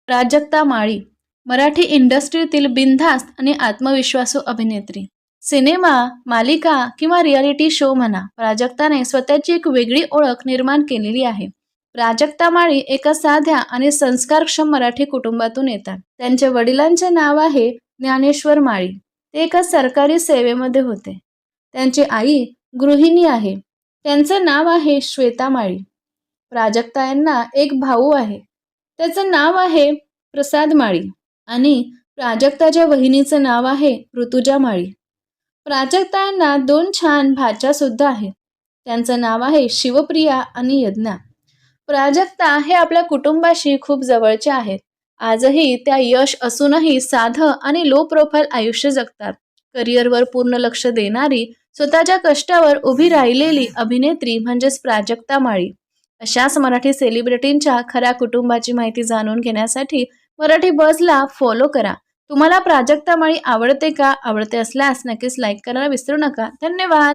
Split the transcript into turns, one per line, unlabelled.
प्राजक्ता माळी मराठी इंडस्ट्रीतील बिनधास्त आणि आत्मविश्वासू अभिनेत्री. सिनेमा, मालिका किंवा रियालिटी शो म्हणा, प्राजक्ताने स्वतःची एक वेगळी ओळख निर्माण केलेली आहे. प्राजक्ता माळी एका साध्या आणि संस्कारक्षम मराठी कुटुंबातून येतात. त्यांच्या वडिलांचे नाव आहे ज्ञानेश्वर माळी. ते एका सरकारी सेवेमध्ये होते. त्यांची आई गृहिणी आहे. त्यांचं नाव आहे श्वेता माळी. प्राजक्ता यांना एक भाऊ आहे. त्याचं नाव आहे प्रसाद माळी आणि प्राजक्ताच्या बहिणीचं नाव आहे ऋतुजा माळी. प्राजक्ता यांना 2 छान भाच्या सुद्धा आहेत. त्यांचं नाव आहे शिवप्रिया आणि यज्ञा. प्राजक्ता हे आपल्या कुटुंबाशी खूप जवळचे आहेत. आजही त्या यश असूनही साधं आणि लो प्रोफाईल आयुष्य जगतात. करिअरवर पूर्ण लक्ष देणारी, स्वतःच्या कष्टावर उभी राहिलेली अभिनेत्री म्हणजेच प्राजक्ता माळी. अशाच मराठी सेलिब्रिटींच्या खऱ्या कुटुंबाची माहिती जाणून घेण्यासाठी मराठी बझला फॉलो करा. तुम्हाला प्राजक्ता माळी आवडते का? आवडते असल्यास नक्कीच लाईक करायला विसरू नका. धन्यवाद.